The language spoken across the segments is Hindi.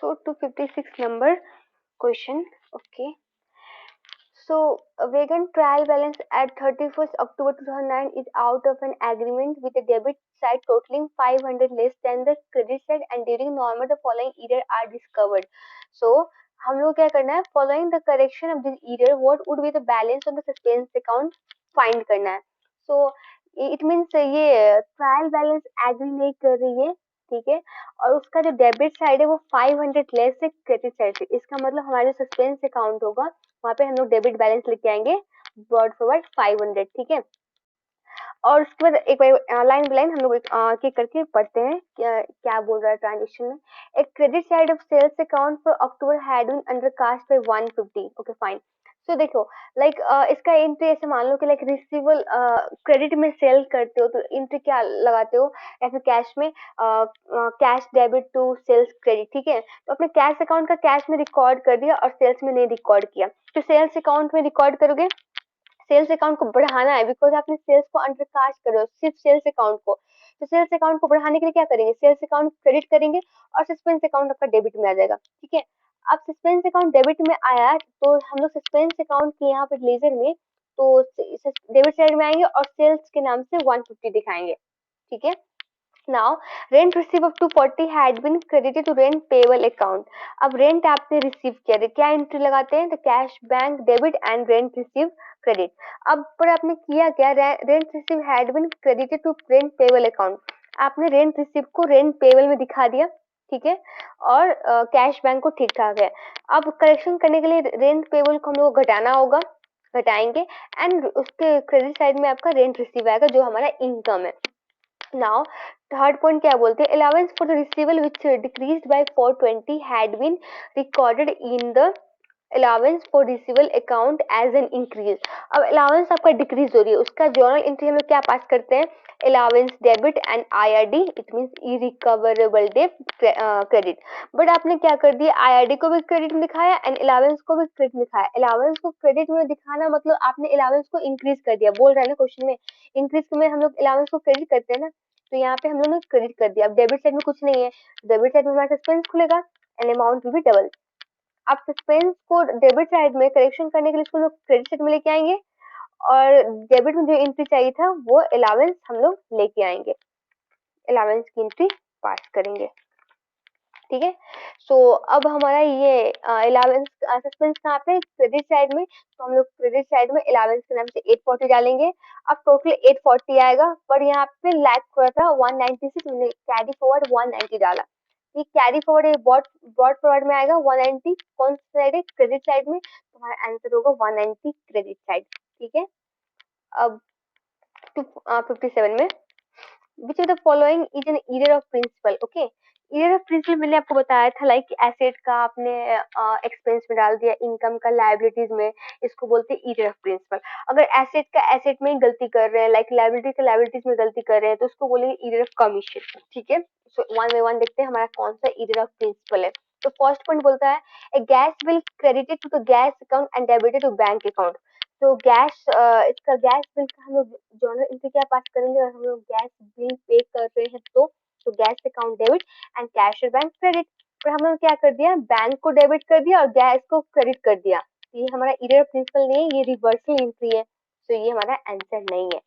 So 256 number question. Okay. So Wagon trial balance at 31st October 2009 is out of an agreement with the debit side totaling 500 less than the credit side, and during normal the following error are discovered. So हम लोग क्या करना है, following the correction of this error what would be the balance on the suspense account find करना है. So it means ये ट्रायल बैलेंस एग्री नहीं कर रही है, ठीक है, और उसका जो डेबिट साइड है वो 500 लेस है क्रेडिट साइड से. इसका मतलब हमारा जो सस्पेंस अकाउंट होगा वहाँ पे हम लोग डेबिट बैलेंस लेके आएंगे ब्रॉड फॉरवर्ड 500, ठीक है. और उसके बाद एक बार लाइन बाय लाइन हम लोग एक करके पढ़ते हैं क्या क्या बोल रहा है ट्रांजेक्शन में. एक credit side of sales account for October had been under cast by 150. Okay fine. So देखो लाइक इसका एंट्री ऐसे मान लो कि लाइक रिसीवेबल क्रेडिट में सेल करते हो तो एंट्री क्या लगाते हो, या फिर कैश में cash debit to sales credit, ठीक है. तो अपने कैश अकाउंट का कैश में रिकॉर्ड कर दिया और सेल्स में नहीं रिकॉर्ड किया, तो सेल्स अकाउंट में रिकॉर्ड करोगे. सेल्स अकाउंट को बढ़ाना है बिकॉज आपने सेल्स को अंडर कास्ट कर रहे हो सिर्फ सेल्स अकाउंट को, तो सेल्स अकाउंट को बढ़ाने के लिए क्या करेंगे, सेल्स अकाउंट क्रेडिट करेंगे और सस्पेंस अकाउंट आपका डेबिट में आ जाएगा, ठीक है. अब सस्पेंस अकाउंट डेबिट में आया तो हम लोग सस्पेंस अकाउंट के यहाँ पे लेजर में तो डेबिट साइड में आएंगे और सेल्स के नाम से 150 दिखाएंगे, ठीक है. Now, rent received of 240 had been credited to rent payable account. अब रेंट आपने रिसीव किया तो क्या एंट्री लगाते हैं, तो cash bank debit and rent receive credit. अब पर आपने किया क्या, rent receive had been credited to rent payable account. आपने रेंट रिसीव को रेंट पेबल में दिखा दिया, ठीक है, और कैश बैंक को ठीक ठाक है. अब करेक्शन करने के लिए रेंट पेबल को हम लोग घटाना होगा, घटाएंगे एंड उसके क्रेडिट साइड में आपका रेंट रिसीव आएगा जो हमारा इनकम है. नाउ थर्ड पॉइंट क्या बोलते हैं, allowance for the receivable which decreased by 420 had been recorded in the allowance for receivable account as an increase. अब अलाउंस आपका डिक्रीज हो रही है, उसका जर्नल एंट्री हम लोग क्या पास करते हैं, allowance debit and IRD, it means irrecoverable debt credit. But आपने क्या कर दिया, आईआरडी को भी क्रेडिट में दिखाया एंड अलाउंस को भी क्रेडिट में दिखाया. अलाउंस को क्रेडिट में दिखाना मतलब आपने अलाउंस को इंक्रीज कर दिया, बोल रहा है ना क्वेश्चन में, इंक्रीज में हम लोग अलाउंस को क्रेडिट करते हैं ना, तो यहाँ पे हम लोग ने क्रेडिट कर दिया. अब डेबिट साइड में कुछ नहीं है, डेबिट साइड में हमारा सस्पेंस खुलेगा and amount will B double. अब सस्पेंस को डेबिट साइड में करेक्शन करने के लिए इसको लोग क्रेडिट साइड में लेके आएंगे और डेबिट में जो एंट्री चाहिए था वो अलाउंस हम लोग लेके आएंगे, अलाउंस की एंट्री पास करेंगे, ठीक है. सो अब हमारा ये अलाउंस सस्पेंस कहाँ पे, क्रेडिट साइड में, तो हम लोग क्रेडिट साइड में अलाउंस के नाम से 840 डालेंगे. अब टोटल 840 आएगा, पर यहाँ पे लैग हुआ था 196, मैंने कैरी फॉरवर्ड 190 डाला. ये कैरी फॉरवर्ड ब्रॉड फॉरवर्ड में आएगा 190, कौन सी साइड है, क्रेडिट साइड में, तो हमारा आंसर होगा 190 क्रेडिट साइड, ठीक है. अब 57 में which of the following is an error of principle. okay, error of principle मैंने आपको बताया था लाइक एसेट का आपने एक्सपेंस में डाल दिया, इनकम का लायबिलिटीज में, इसको बोलते हैं error of principle. अगर एसेट का एसेट में गलती कर रहे हैं, लाइक लायबिलिटी का लायबिलिटीज में गलती कर रहे हैं, तो उसको बोलेंगे error of commission, ठीक है. सो वन बाय वन देखते हैं हमारा कौन सा error of principle है. तो फर्स्ट पॉइंट बोलता है a gas bill credited to the gas account and debited to bank account. तो गैस इसका गैस बिल का हम लोग जर्नल एंट्री क्या पास करेंगे, अगर हम लोग गैस बिल पे कर रहे हैं तो gas account debit and cash bank credit. पर हम लोग क्या कर दिया, बैंक को डेबिट कर दिया और गैस को क्रेडिट कर दिया. ये हमारा एरर प्रिंसिपल नहीं है, ये रिवर्सल एंट्री है, तो ये हमारा आंसर नहीं है.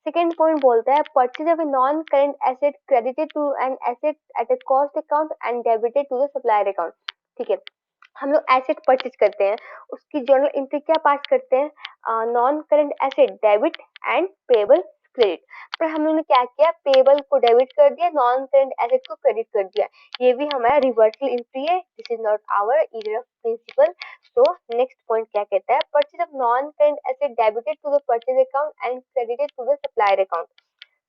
सेकेंड पॉइंट बोलता है purchase of a non current asset credited to an asset at a cost account and debited to the supplier account. ठीक है, हम लोग एसेट परचेज करते हैं, उसकी जर्नल एंट्री क्या पास करते हैं, non current asset debit and payable credit. पर हम लोगों ने क्या किया, पेबल को डेबिट कर दिया, नॉन करेंट एसेट को क्रेडिट कर दिया. ये भी हमारा रिवर्सल एंट्री है, this is not our error of principle. तो नेक्स्ट पॉइंट क्या कहता है, purchase of non current asset debited to the purchase account and credited to the supplier account.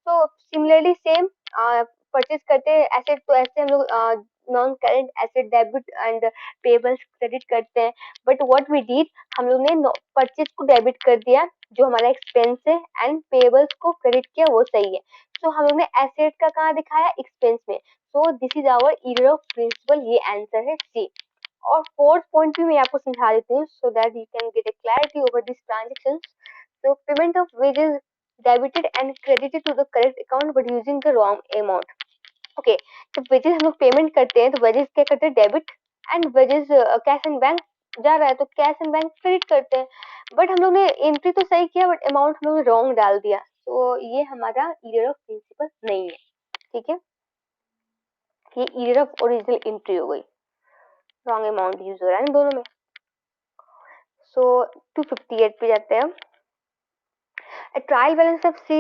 तो सिमिलरली सेम परचेज करते हैं एसेट, तो ऐसे हम लोग non current asset debit and payables credit करते हैं. बट व्हाट वी डिड, हम लोग ने परचेज को डेबिट कर दिया जो हमारा एक्सपेंस है एंड पेबल्स को क्रेडिट किया, वो सही है. तो हम लोग ने एसेट का कहाँ दिखाया, एक्सपेंस में. So this is our error of principle, ये आंसर है सी. और फोर्थ पॉइंट भी मैं आपको समझा देती हूँ so that you can get A clarity over this transactions. So payment of wages debited and credited to the correct account but using the wrong amount. Okay, तो wages हम लोग पेमेंट करते हैं तो wages क्या करते हैं, debit and wages cash and bank जा रहा है तो कैश एंड बैंक क्रेडिट करते हैं, बट हम लोग ने एंट्री तो सही किया बट अमाउंट हम लोग ने रॉन्ग डाल दिया, तो ये हमारा एरर ऑफ प्रिंसिपल नहीं है, ठीक है, ये एरर ऑफ ओरिजिनल एंट्री हो गई, रॉन्ग अमाउंट यूज हो रहा है ना दोनों में। सो 258 पे जाते हैं। A trial balance of C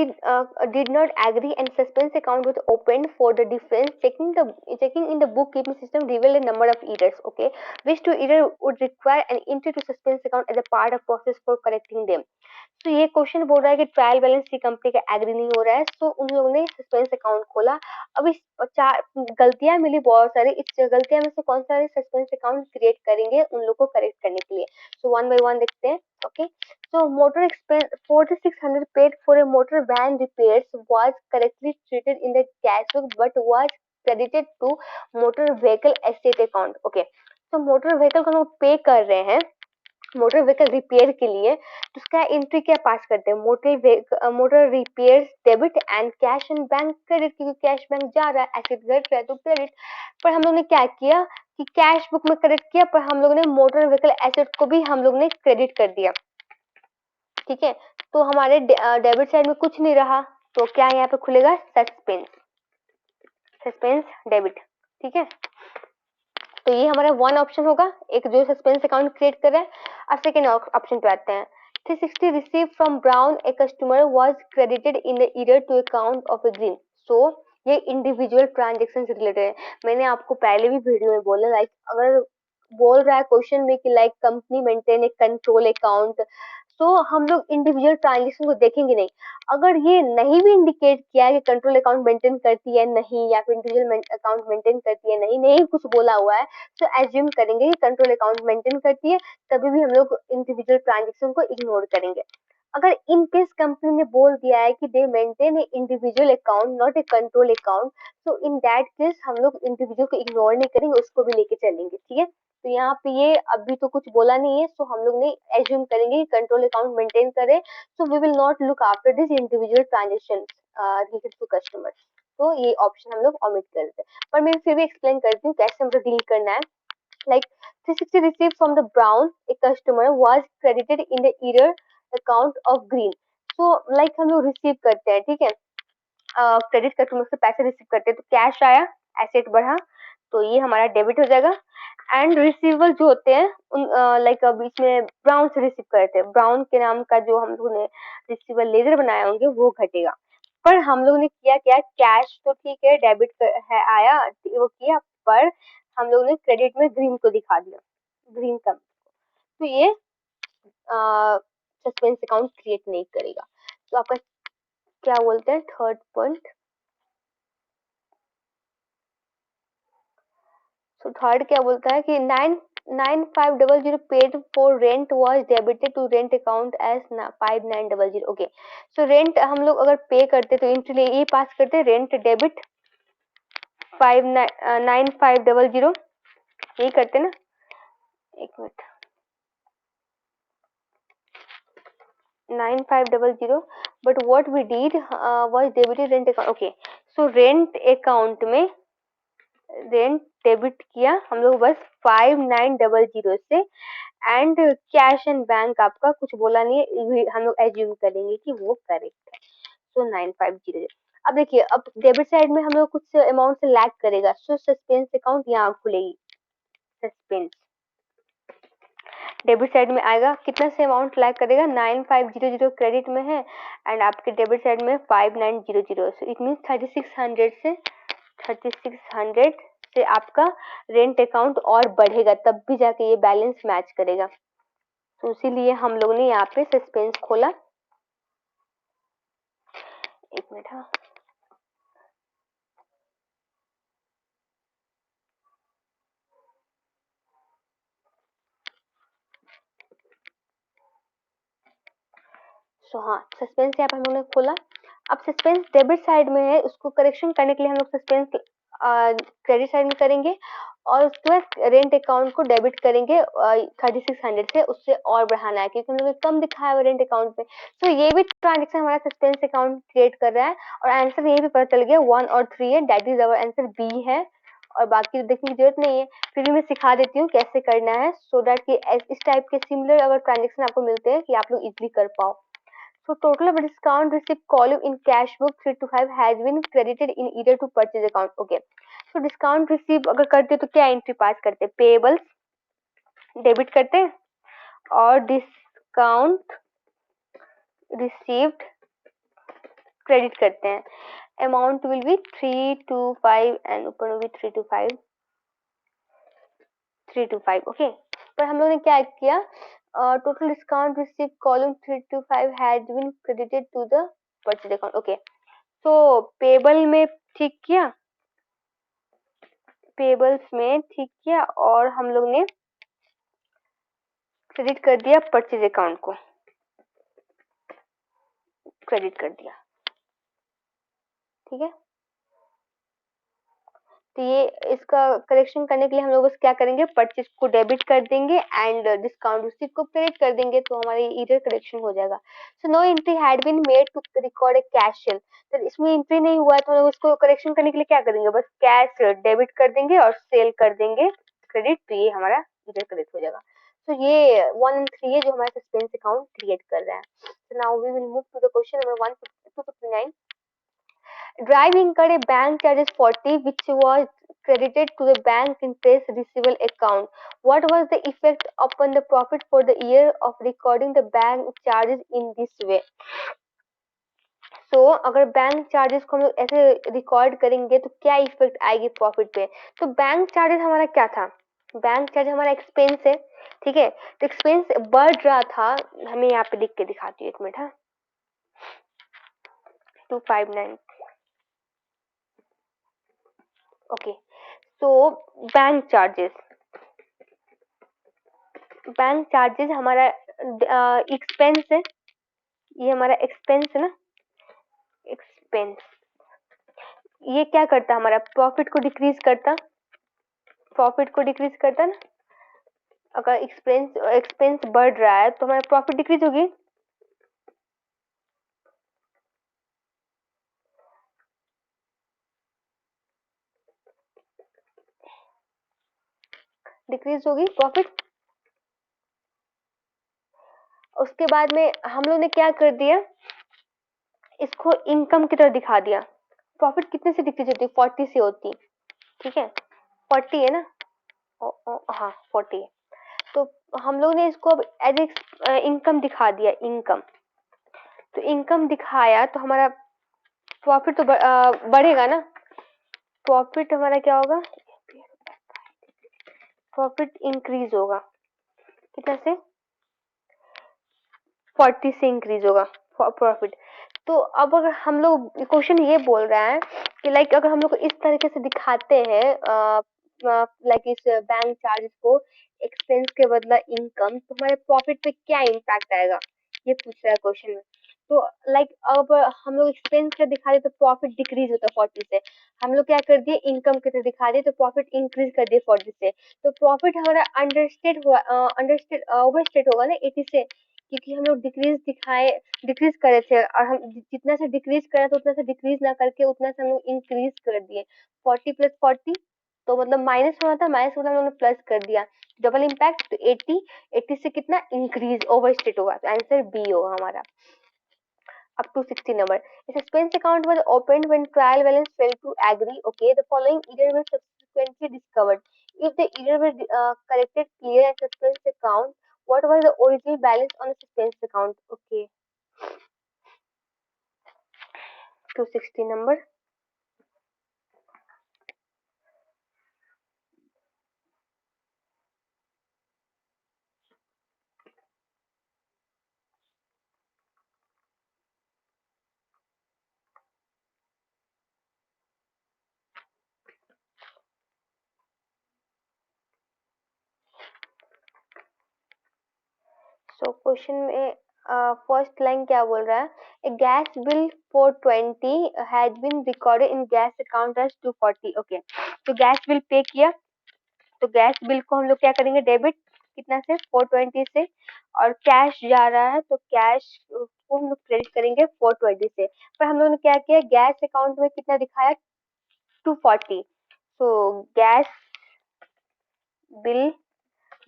did not agree and suspense account was opened for the difference. Checking in the bookkeeping system revealed a number of errors. Okay, which two error would require an entry to suspense account as a part of process for correcting them. तो ये क्वेश्चन बोल रहा है कि ट्रायल बैलेंस सी कंपनी का एग्री नहीं हो रहा है, तो उन लोगों ने सस्पेंस अकाउंट खोला। अब इस चार गलतियां मिली बहुत सारी, इस गलतियां में से कौन सा सस्पेंस अकाउंट क्रिएट करेंगे उन लोग को करेक्ट करने के लिए। सो वन बाय वन देखते हैं। Okay, so motor expense 4600 paid for a motor van repairs was correctly treated in the cash book but was credited to motor vehicle asset account. Okay, so motor vehicle को हम पे कर रहे हैं मोटर व्हीकल रिपेयर के लिए, तो उसका एंट्री क्या पास करते हैं, motor repairs debit and cash and bank credit, क्योंकि कैश बैंक जा रहा है, एसेट घट रहा है तो क्रेडिट। पर हम लोग ने क्या किया कि कैश बुक में क्रेडिट किया, पर हम लोग ने मोटर व्हीकल एसेट को भी हम लोग ने क्रेडिट कर दिया, ठीक है। तो हमारे डेबिट साइड में कुछ नहीं रहा, तो क्या यहाँ पे खुलेगा, सस्पेंस, सस्पेंस डेबिट, ठीक है। तो ये हमारा वन ऑप्शन होगा, एक जो सस्पेंस अकाउंट क्रिएट कर रहा है। अब सेकेंड ऑप्शन पे आते हैं। 360 receive from Brown a customer was credited in the year to account of A Green. So ये इंडिविजुअल ट्रांजेक्शन से रिलेटेड है। मैंने आपको पहले भी वीडियो में बोला, लाइक अगर बोल रहा है क्वेश्चन में कि लाइक कंपनी मेंटेन ए कंट्रोल अकाउंट, तो हम लोग इंडिविजुअल ट्रांजेक्शन को देखेंगे नहीं। अगर ये नहीं भी इंडिकेट किया है कि कंट्रोल अकाउंट मेंटेन करती है नहीं, या फिर इंडिविजुअल अकाउंट मेंटेन करती है नहीं, नहीं कुछ बोला हुआ है, तो एज्यूम करेंगे कि कंट्रोल अकाउंट मेंटेन करती है, तभी भी हम लोग इंडिविजुअल ट्रांजेक्शन को इग्नोर करेंगे। अगर इन केस कंपनी ने बोल दिया है कि दे maintain A individual account not a control account, तो इन दैट केस हम लोग इंडिविजुअल को इग्नोर नहीं करेंगे, उसको भी लेके चलेंगे, ठीक है। तो यहाँ पे ये अभी तो कुछ बोला नहीं है, तो हम लोग ने एज्यूम करेंगे कि कंट्रोल अकाउंट मेंटेन करे, so we will not look after this individual transaction related to customers. तो ये ऑप्शन हम लोग ओमिट कर देते हैं, पर मैं फिर भी एक्सप्लेन करती हूँ कैसे हम लोग डील करना है। Like 360 received from the brown a customer was credited in the error account of green। so like हम लोग रिसीव करते हैं, ठीक है, क्रेडिट कस्टमर से पैसे रिसीव करते हैं, तो कैश आया, एसेट बढ़ा, तो ये हमारा डेबिट हो जाएगा। एंड रिसीवेबल जो होते हैं उन लाइक अब इसमें ब्राउन से रिसीव करते हैं, ब्राउन के नाम का जो हम लोगों ने रिसीवेबल लेजर बनाए होंगे वो घटेगा। पर हम लोग ने किया क्या, कैश तो ठीक है डेबिट है आया वो किया, पर हम लोग ने क्रेडिट में ग्रीन को दिखा दिया, ग्रीन का, तो ये सस्पेंस अकाउंट क्रिएट नहीं करेगा। तो आपका क्या बोलते हैं थर्ड पॉइंट। सो थर्ड क्या बोलता है कि 9500 paid for rent was debited to rent account as 5900। Okay, so rent हम लोग अगर पे करते तो एंट्री ये पास करते रेंट डेबिट 9500, यही करते ना, एक minute, 9500, but what we did was debited rent account। okay, so rent account में रेंट डेबिट किया हम लोग बस 5900 से, एंड कैश एंड बैंक आपका कुछ बोला नहीं है, हम लोग एज्यूम करेंगे कि वो करेक्ट है। सो 950। अब देखिए, अब डेबिट साइड में हम लोग कुछ अमाउंट से लैग करेगा, सो सस्पेंस अकाउंट यहाँ खुलेगी, सस्पेंस डेबिट साइड में आएगा, कितना से अमाउंट लैग करेगा, 9500 क्रेडिट में है एंड आपके डेबिट साइड में 5900, सो इट मींस 3600 से आपका रेंट अकाउंट और बढ़ेगा, तब भी जाके ये बैलेंस मैच करेगा। तो इसीलिए हम लोग ने यहाँ पे सस्पेंस खोला। एक मिनट, हाँ, सो हाँ, सस्पेंस यहाँ पे हम लोग ने खोला। अब सस्पेंस डेबिट साइड में है, उसको करेक्शन करने के लिए हम लोग सस्पेंस क्रेडिट साइड में करेंगे, और उसके बाद रेंट अकाउंट को डेबिट करेंगे 3600 से, उससे और बढ़ाना है क्योंकि हम लोग कम दिखाया हुआ रेंट अकाउंट पे। तो ये भी ट्रांजेक्शन हमारा सस्पेंस अकाउंट क्रिएट कर रहा है, और आंसर ये भी पता चल गया 1 और 3 है, that is our answer B है, और बाकी देखने की जरूरत नहीं है, फिर भी मैं सिखा देती हूँ कैसे करना है, सो दैट कि इस टाइप के सिमिलर अगर ट्रांजेक्शन आपको मिलते हैं कि आप लोग इजिली कर पाओ। So total of discount receipt column in cash book 3 to 5 has been credited in either to purchase account. Okay. So discount receipt अगर करते हैं तो क्या एंट्री पास करते हैं? पेबल्स डेबिट करते हैं और डिस्काउंट रिसीव्ड क्रेडिट करते हैं। अमाउंट विल बी 325 एंड ऊपर में भी 325 325। ओके, पर हम लोग ने क्या किया? Total discount receive column 325 has been credited to the purchase account. Okay, तो पेबल में ठीक किया, पेबल्स में ठीक किया और हम लोग ने क्रेडिट कर दिया परचेज अकाउंट को, क्रेडिट कर दिया। ठीक है, तो ये इसका करेक्शन करने के लिए हम लोग क्या करेंगे? परचेज को डेबिट कर देंगे एंड डिस्काउंट रिसीट को क्रेडिट कर देंगे, तो हमारी एरर करेक्शन हो जाएगा। So no entry had been made to record a cash sale, तो इसमें एंट्री नहीं हुआ है तो हम लोग इसको करेक्शन करने के लिए क्या करेंगे? बस कैश डेबिट कर देंगे और सेल कर देंगे क्रेडिट, तो ये हमारा एरर करेक्ट हो जाएगा। तो ये 1 and 3 है जो हमारा सस्पेंस अकाउंट क्रिएट कर रहा है। So now we will move to the question number 259। Drive incurred a bank charges 40 which was credited to the bank interest receivable account. What was the effect upon the profit for the year of recording the bank charges in this way? So अगर बैंक चार्जेस को हम लोग ऐसे रिकॉर्ड करेंगे तो क्या इफेक्ट आएगी प्रॉफिट पे? तो बैंक चार्जेस हमारा क्या था? बैंक चार्ज हमारा एक्सपेंस है, ठीक है, तो एक्सपेंस बढ़ रहा था, हमें यहाँ पे लिख के दिखाती हूँ, एक मिनट। हाँ, 259। ओके, तो बैंक चार्जेस, बैंक चार्जेस हमारा एक्सपेंस है, ये हमारा एक्सपेंस है ना, एक्सपेंस। ये क्या करता है? हमारा प्रॉफिट को डिक्रीज करता, प्रॉफिट को डिक्रीज करता ना। अगर एक्सपेंस एक्सपेंस बढ़ रहा है तो हमारा प्रॉफिट डिक्रीज होगी, डिक्रीज होगी प्रॉफिट। उसके बाद में हम लोग ने क्या कर दिया? इसको इनकम की तरह दिखा दिया। प्रॉफिट कितने से डिक्रीज होती है? 40 से होती, ठीक है, 40 है ना। हाँ 40 है, तो हम लोग ने इसको अब एज इनकम दिखा दिया, इनकम। तो इनकम दिखाया तो हमारा प्रॉफिट तो बढ़ेगा ना, प्रॉफिट हमारा क्या होगा? प्रॉफिट इंक्रीज होगा, कितना से? 40 से इंक्रीज होगा प्रॉफिट। तो अब अगर हम लोग, क्वेश्चन ये बोल रहा है कि लाइक अगर हम लोग को इस तरीके से दिखाते हैं लाइक इस बैंक चार्जेस को एक्सपेंस के बदला इनकम, तो हमारे प्रॉफिट पे क्या इम्पैक्ट आएगा, ये पूछ रहा है क्वेश्चन में। तो लाइक अब हम लोग एक्सपेंस का दिखा दे तो प्रॉफिट डिक्रीज होता है 40 से, हम लोग क्या कर दिए? इनकम की तरह दिखा दिए तो प्रॉफिट इंक्रीज कर दिए 40 से, तो प्रॉफिट हमारा अंडरस्टेट हुआ, अंडरस्टेट ओवरस्टेट होगा ना 80 से, क्योंकि हम लोग डिक्रीज करे थे और हम जितना से डिक्रीज करे तो उतना से डिक्रीज ना करके उतना से हम लोग इंक्रीज कर दिए। 40 प्लस 40 तो मतलब माइनस होना था, माइनस होना हम लोग ने प्लस कर दिया, डबल इम्पैक्ट। तो 80, 80 से कितना इंक्रीज ओवरस्टेट होगा, तो आंसर बी होगा हमारा। Up to 60 number. A suspense account was opened when trial balance failed to agree. Okay, the following error was subsequently discovered. If the error were corrected, clear a suspense account. What was the original balance on a suspense account? Okay, 260 number. So question में फर्स्ट लाइन क्या बोल रहा है? A gas bill for 20 has been recorded in gas account as 240। Okay, तो गैस बिल पे किया, तो गैस बिल को हम लोग क्या करेंगे? डेबिट कितना से? 420 से, और कैश जा रहा है तो कैश को हम लोग क्रेडिट करेंगे 420 से। पर हम लोगों ने क्या किया? गैस अकाउंट में कितना दिखाया? 240, सो गैस बिल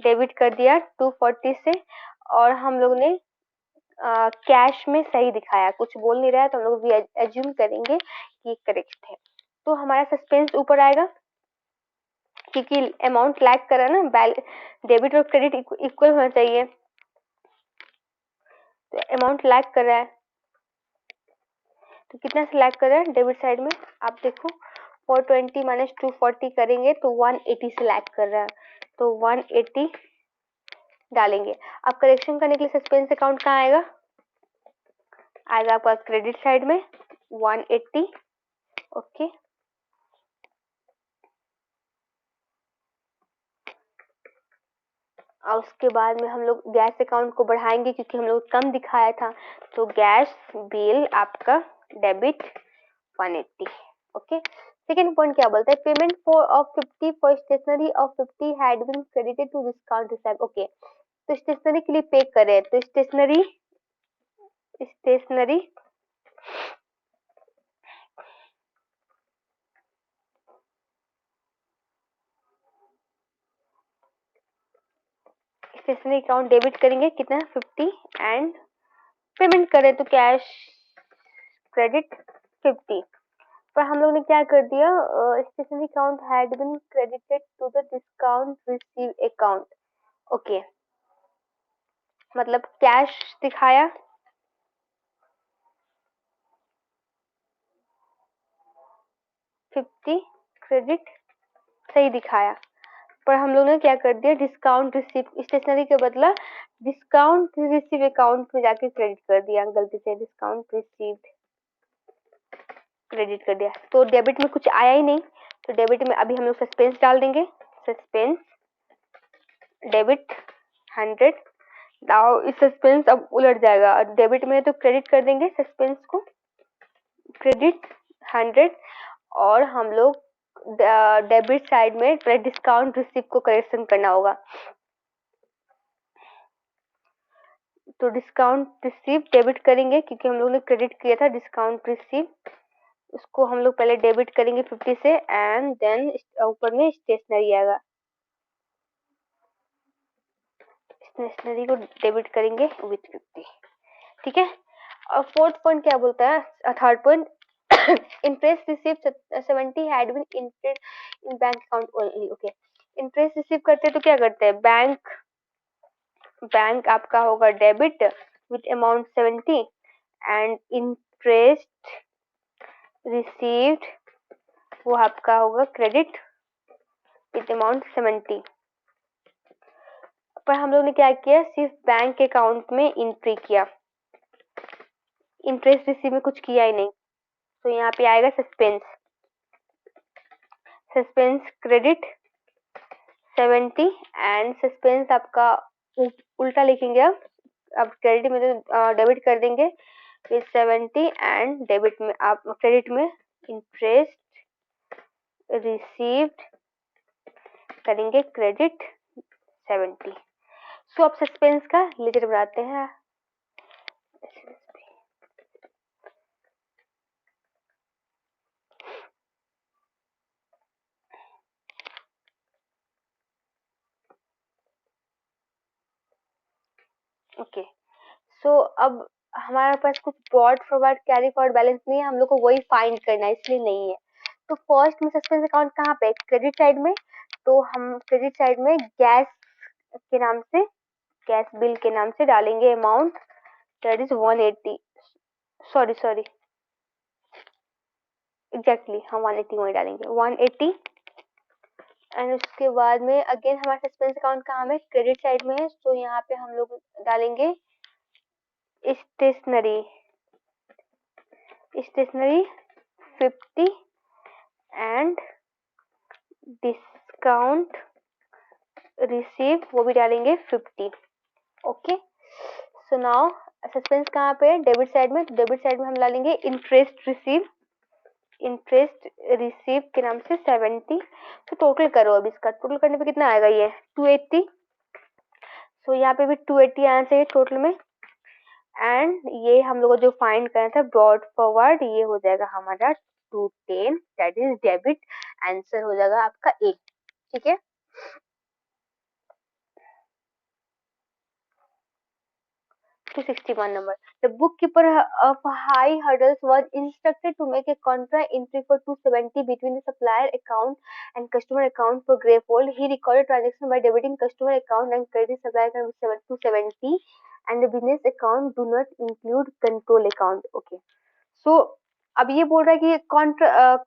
डेबिट कर दिया 240 से, और हम लोग ने कैश में सही दिखाया, कुछ बोल नहीं रहा है तो हम लोग भी एज्यूम करेंगे कि करेक्ट है। तो हमारा सस्पेंस ऊपर आएगा क्योंकि अमाउंट लैग कर रहा है ना, डेबिट और क्रेडिट इक्वल होना चाहिए, तो अमाउंट लैग कर रहा है। तो कितना से लैग कर रहा है डेबिट साइड में, आप देखो 420 माइनस 240 करेंगे तो 180 से लैग कर रहा है, तो 180 डालेंगे। अब करेक्शन करने के लिए सस्पेंस अकाउंट कहाँ आएगा, आएगा आपका क्रेडिट साइड में 180। ओके, और उसके बाद में हम लोग गैस अकाउंट को बढ़ाएंगे क्योंकि हम लोग कम दिखाया था, तो गैस बिल आपका डेबिट 180। ओके, सेकेंड पॉइंट क्या बोलता है, payment for of 50 for stationery of 50 had been credited to discount receive. Okay, तो स्टेशनरी के लिए पे करें, तो stationery stationery stationery account debit करेंगे कितना 50, एंड पेमेंट करें तो कैश क्रेडिट 50। पर हम लोग ने क्या कर दिया, stationery account had been credited to the discount receive account. Okay, मतलब कैश दिखाया 50, क्रेडिट सही दिखाया, पर हम लोग ने क्या कर दिया, डिस्काउंट रिसीव स्टेशनरी के बदला डिस्काउंट रिसीव अकाउंट में जाके क्रेडिट कर दिया, गलती से डिस्काउंट रिसीव्ड क्रेडिट कर दिया, तो डेबिट में कुछ आया ही नहीं। तो डेबिट में अभी हम लोग सस्पेंस डाल देंगे, सस्पेंस डेबिट 100। नाउ इस सस्पेंस अब उलट जाएगा, और डेबिट में तो क्रेडिट कर देंगे सस्पेंस को क्रेडिट 100, और हम लोग डेबिट साइड में डिस्काउंट रिसीव को करेक्शन करना होगा। तो डिस्काउंट रिसीव डेबिट करेंगे क्योंकि हम लोग ने क्रेडिट किया था डिस्काउंट रिसीव, उसको हम लोग पहले डेबिट करेंगे 50 से, एंड देन ऊपर में स्टेशनरी आएगा, स्टेशनरी को डेबिट करेंगे विथ 50। ठीक है, और फोर्थ पॉइंट क्या बोलता है, third point, interest receive 70 had been included in bank account only. Okay, interest receive करते हैं तो क्या करते हैं, बैंक आपका होगा debit with amount 70, and interest received वो आपका होगा क्रेडिट विथ अमाउंट 70। पर हम लोग ने क्या किया, सिर्फ बैंक अकाउंट में एंट्री किया, इंटरेस्ट रिसीव में कुछ किया ही नहीं, तो यहाँ पे आएगा सस्पेंस क्रेडिट 70, एंड सस्पेंस आपका उल्टा लिखेंगे, अब क्रेडिट में तो डेबिट कर देंगे विथ 70, एंड डेबिट में आप क्रेडिट में इंटरेस्ट रिसीव्ड करेंगे क्रेडिट 70। सो अब सस्पेंस का लेजर बनाते हैं। ओके, सो अब हमारे पास कुछ brought forward carry forward balance नहीं है, हम लोग को वही फाइंड करना है, इसलिए नहीं है। तो फर्स्ट में सस्पेंस अकाउंट कहाँ पे, क्रेडिट साइड में, तो हम क्रेडिट साइड में गैस के नाम से, गैस बिल के नाम से डालेंगे amount that is 180, sorry exactly हम 180 वही डालेंगे 180, एंड उसके बाद में अगेन हमारा सस्पेंस अकाउंट कहाँ में, क्रेडिट साइड में है, तो यहाँ पे हम लोग डालेंगे स्टेशनरी 50, एंड डिस्काउंट रिसीव वो भी डालेंगे 50। ओके, सो नाउ सस्पेंस कहाँ पे है, डेबिट साइड में, तो डेबिट साइड में हम डालेंगे इंटरेस्ट रिसीव के नाम से 70। तो टोटल करो, अब इसका टोटल करने पे कितना आएगा, ये 280, सो यहाँ पे भी 280 आना चाहिए टोटल में, एंड ये हम लोग को जो फाइंड करना था ब्रॉड फॉरवर्ड, ये हो जाएगा हमारा 210, दैट इज डेबिट आंसर हो जाएगा आपका ए। ठीक है। to 61 number. The bookkeeper of High Hurdles was instructed to make a contra entry for 270 between the supplier account and customer account for Greyfold. He recorded transaction by debiting customer account and crediting supplier account with 270 and the business account do not include control account. Okay. So अब ये बोल रहा है कि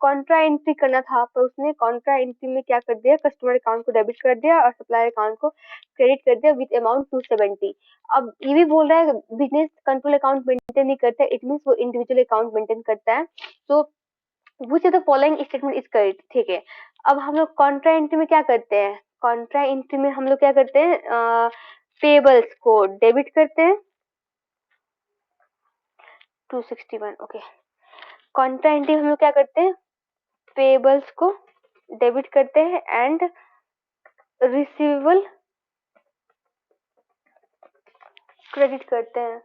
कॉन्ट्रा एंट्री करना था, पर उसने कॉन्ट्रा एंट्री में क्या कर दिया, कस्टमर अकाउंट को डेबिट कर दिया और सप्लायर अकाउंट को क्रेडिट कर दिया विद अमाउंट 270। अब ये भी बोल रहा है बिजनेस कंट्रोल अकाउंट मेंटेन नहीं करता, इट मींस वो इंडिविजुअल अकाउंट मेंटेन करता है। तो which of the following statement is correct. ठीक है। अब हम लोग कॉन्ट्रा एंट्री में क्या करते हैं, कॉन्ट्रा एंट्री में हम लोग क्या करते हैं, पेबल्स को डेबिट करते हैं 261। ओके। कॉन्ट्रा एंट्री हम लोग क्या करते हैं, पेबल्स को डेबिट करते हैं एंड रिसीवेबल क्रेडिट करते हैं।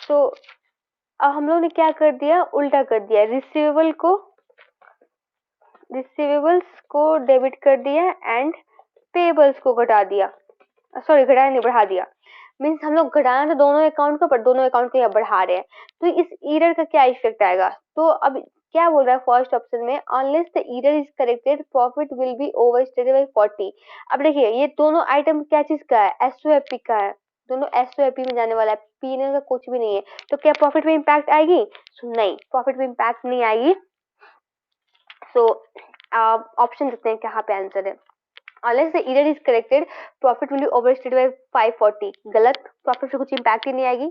तो अब हम लोग ने क्या कर दिया, उल्टा कर दिया, रिसीवेबल्स को डेबिट कर दिया एंड पेबल्स को घटा दिया, सॉरी घटाया नहीं, बढ़ा दिया। मीन्स हम लोग घटाना था दोनों अकाउंट को, पर दोनों अकाउंट को यहाँ बढ़ा रहे हैं। तो इस एरर का क्या इफेक्ट आएगा, तो अब क्या बोल रहा है फर्स्ट ऑप्शन में, unless the error is corrected profit will be overstated by 40। अब देखिए ये दोनों आइटम क्या चीज का है, एसओएपी का है, दोनों एसओएपी में जाने वाला है, पीने का कुछ भी नहीं है। तो क्या प्रॉफिट में इम्पैक्ट आएगी, नहीं, प्रॉफिट में इम्पैक्ट नहीं आएगी। सो ऑप्शन देखते हैं कहाँ पे आंसर है। Unless the error is corrected, profit will be overstated by 540. गलत, प्रॉफिट से कुछ इम्पैक्ट ही नहीं आएगी।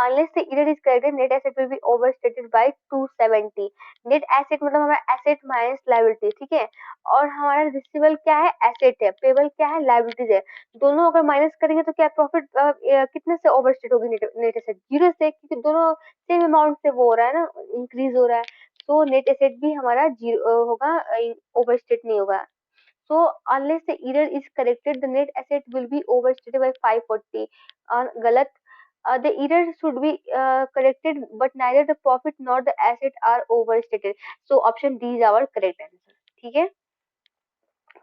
Unless the error is corrected, net asset will be overstated by 270. Net asset मतलब हमारा एसेट माइनस लायबिलिटी, ठीक है। और हमारा रिसीवेबल क्या है, एसेट है, पेबल क्या है, लायबिलिटीज है। दोनों अगर माइनस करेंगे तो क्या प्रॉफिट कितने से ओवरस्टेट होगी, नेट एसेट 0 से, क्योंकि दोनों सेम अमाउंट से वो हो रहा है ना, इंक्रीज हो रहा है। तो नेट एसेट भी हमारा 0 होगा, ओवरस्टेट नहीं होगा। So unless the error is corrected, the net asset will be overstated by 540. galat. The error should be corrected, but neither the profit nor the asset are overstated. So option D is our correct answer. ठीक है।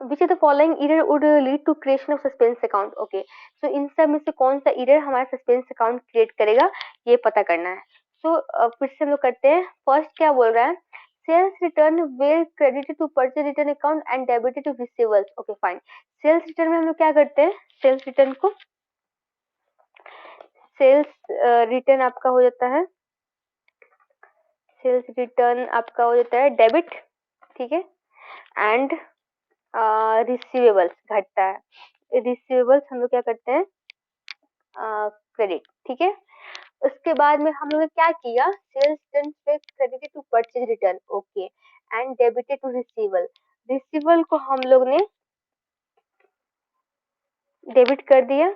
Which of the following error would lead to creation of suspense account? Okay. So इन सब में से कौन सा error हमारा suspense account create करेगा, ये पता करना है। So फिर से हम लोग करते हैं। फर्स्ट क्या बोल रहा है, sales return will credited to purchase return account and debited to receivables. Okay fine. Sales return में हम लोग क्या करते हैं, sales return को, sales return आपका हो जाता है, sales return आपका हो जाता है डेबिट, ठीक है, एंड रिसीवेबल्स घटता है, रिसीवेबल्स हम लोग क्या करते हैं, क्रेडिट, ठीक है। उसके बाद में हम लोग ने क्या किया, सेल्स रिटर्न से credited to purchase return, okay, and debited to receivable, receivable को हम लोग ने डेबिट कर दिया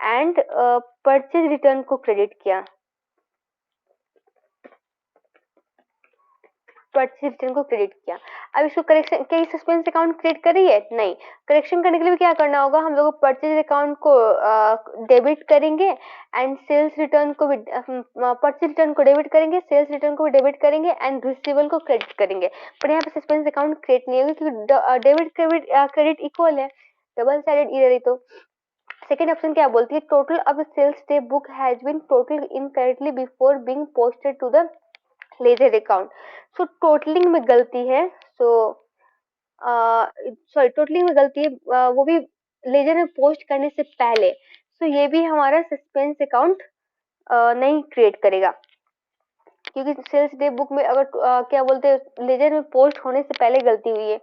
एंड परचेज रिटर्न को क्रेडिट किया, परचेज रिटर्न को क्रेडिट किया। अब इसको करेक्शन, क्या सस्पेंस अकाउंट क्रिएट कर रही है, नहीं, करेक्शन करने के लिए क्या करना होगा, हम लोग परचेज अकाउंट को डेबिट करेंगे एंड सेल्स रिटर्न को भी, परचेज रिटर्न को डेबिट करेंगे, सेल्स रिटर्न को भी डेबिट करेंगे एंड रिसीवेबल को क्रेडिट करेंगे। पर यहाँ पे सस्पेंस अकाउंट क्रिएट नहीं होगी क्योंकि डेबिट क्रेडिट इक्वल है, डबल साइडेड इरर है। तो सेकेंड ऑप्शन क्या बोलती है, total of the sales day book has been total incorrectly before being posted to the ledger account. So totalling में गलती है, सो सॉरी टोटलिंग में गलती है, वो भी लेजर में पोस्ट करने से पहले। सो ये भी हमारा सस्पेंस अकाउंट नहीं क्रिएट करेगा, क्योंकि सेल्स डे बुक में अगर क्या बोलते हैं लेजर में पोस्ट होने से पहले गलती हुई है,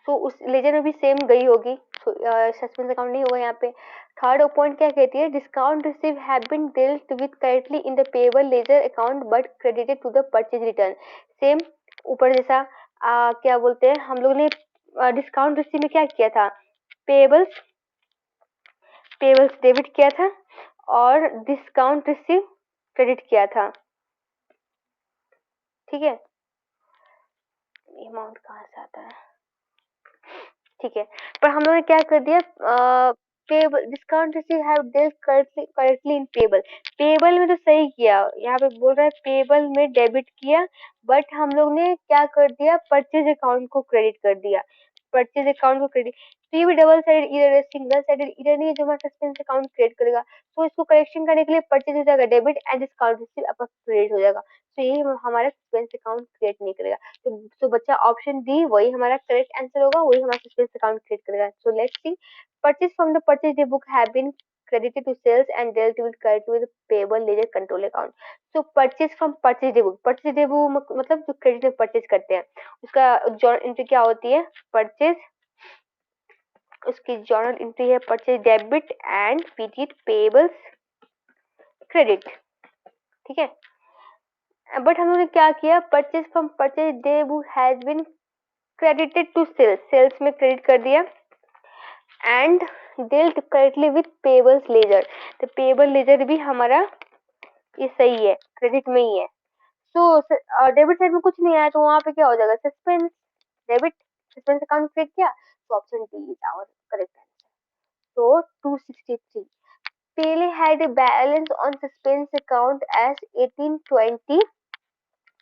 तो उस लेजर में भी सेम गई होगी, तो सस्पेंस अकाउंट नहीं होगा यहाँ पे। थर्ड पॉइंट क्या कहती है, discount receive have been dealt with correctly in the payable ledger account but credited to the purchase return. Same ऊपर जैसा क्या बोलते हैं, हम लोग ने डिस्काउंट रिसीव में क्या किया था, पेएबल्स डेबिट किया था और डिस्काउंट रिसीव क्रेडिट किया था, ठीक है। अमाउंट कहाँ से आता है, ठीक है, पर हम लोगों ने क्या कर दिया, payable discount receive have deal correctly in payable. Payable में तो सही किया, यहाँ पे बोल रहा है पेबल में डेबिट किया, बट हम लोग ने क्या कर दिया, परचेज अकाउंट को क्रेडिट कर दिया, परचेज अकाउंट को क्रेडिट। तो ये भी डबल साइडेड एरर है, सिंगल साइडेड एरर नहीं है जो हमारा सस्पेंस अकाउंट क्रिएट करेगा। तो इसको करेक्शन करने के लिए परचेज हो जाएगा डेबिट एंड डिस्काउंट रिसीव आपका क्रेडिट हो जाएगा। तो ये हमारा सस्पेंस अकाउंट क्रिएट नहीं करेगा। तो बच्चा ऑप्शन डी वही हमारा करेक्ट आंसर होगा, वही हमारा सस्पेंस अकाउंट क्रिएट करेगा। So let's see, purchase from the purchase day book have been credited to sales and dealt with credit with payable ledger control account. So purchase from purchase day book, purchase day book मतलब जो क्रेडिट में परचेज करते हैं उसका जर्नल एंट्री क्या होती है, परचेज, उसकी जर्नल एंट्री है purchase debit and PT payables credit, ठीक है। बट हम लोगों ने क्या किया, purchase from purchase day book has been credited to sales, sales में क्रेडिट कर दिया and dealt correctly with payables ledger। तो पेबल लेजर भी हमारा ये सही है, क्रेडिट में ही है। सो डेबिट साइड में कुछ नहीं आया तो वहां पे क्या हो जाएगा, suspense debit, suspense account create किया, तो option D is our correct answer. So 263, Pele had a balance on suspense account as 1820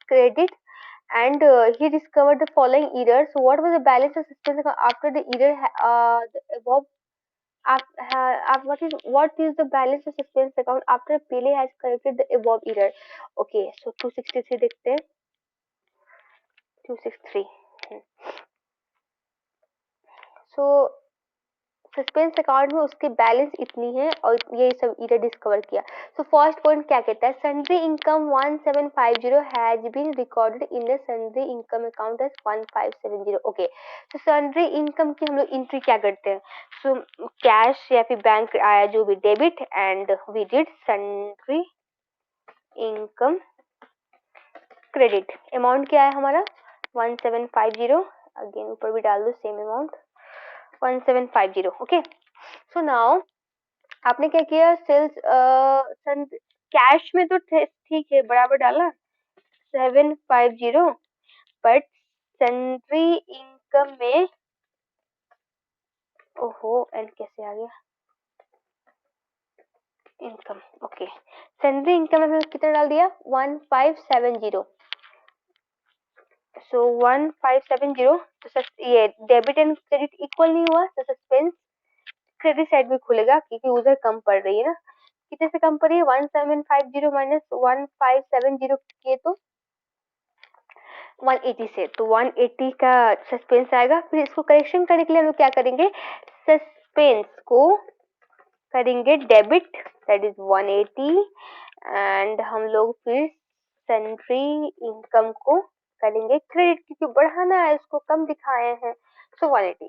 credit and he discovered the following error. So what was the balance of suspense account after the error the above what is the balance of suspense account after Pele has corrected the above error? Okay, so 263 देखते हैं, 263। So सस्पेंस अकाउंट में उसके बैलेंस इतनी है और ये सब इधर डिस्कवर किया। सो फर्स्ट पॉइंट क्या कहता है, sundry income 1750 has been recorded in the sundry income account as 1570। Okay, तो सन्ड्री इनकम की हम लोग एंट्री क्या करते हैं, सो कैश या फिर बैंक आया जो भी debit and we did sundry income credit. Amount क्या है हमारा 1750, अगेन ऊपर भी डाल दो same amount 1750। Okay, so now आपने क्या किया, सेल्स कैश में तो ठीक है बराबर डाला 750, बट सन्ड्री इनकम में, ओहो एंड कैसे आ गया इनकम, ओके सन्ड्री इनकम में कितना डाल दिया 1570। सो 1570, तो ये डेबिट एंड क्रेडिट इक्वल नहीं हुआ, तो सस्पेंस क्रेडिट साइड में खुलेगा क्योंकि उधर कम पड़ रही है ना, कितने से कम पड़ रही है 1750 माइनस 1570 किए तो 180 से, तो 180 का सस्पेंस आएगा। फिर इसको करेक्शन करने के लिए हम लोग क्या करेंगे, सस्पेंस को करेंगे डेबिट दैट इज 180 एंड हम लोग फिर सन्ड्री इनकम को करेंगे क्रेडिट क्योंकि बढ़ाना है उसको, कम दिखाए हैं, सो 180।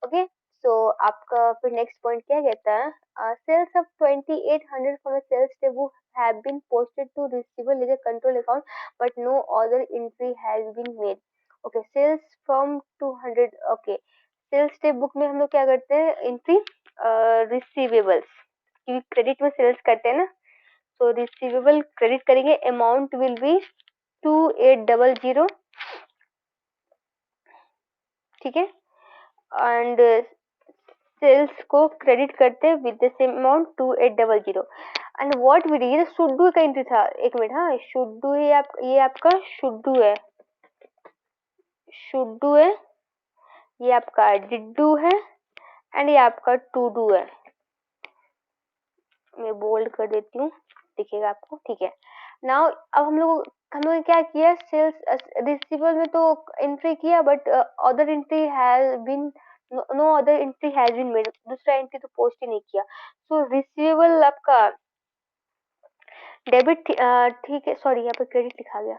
ओके, सो आपका फिर नेक्स्ट पॉइंट क्या कहता है, sales of 2800 from a sales table have been posted to receivable ledger control account but no other entry has been made. Okay, sales from 200, okay sales टेब बुक में हम लोग क्या करते हैं एंट्री रिसीवेबल्स, क्योंकि क्रेडिट में सेल्स करते हैं ना, तो रिसीवेबल क्रेडिट करेंगे, अमाउंट विल बी 2800, ठीक है, एंड सेल्स को क्रेडिट करते हैं with the same amount 2800 and what we did, should का एंट्री था, एक मिनट, हाँ शुड ये आपका शुड है, शुड है, ये आपका डिड है एंड ये आपका टू डू है, मैं बोल्ड कर देती हूँ दिखेगा आपको, ठीक है। नाउ अब हम लोग ने क्या किया, सेल्स रिसीवेबल में तो एंट्री किया but other entry has been, no other entry has been made, दूसरा एंट्री तो पोस्ट ही नहीं किया। सो रिसीवेबल आपका डेबिट, ठीक है, सॉरी यहाँ पे क्रेडिट लिखा गया,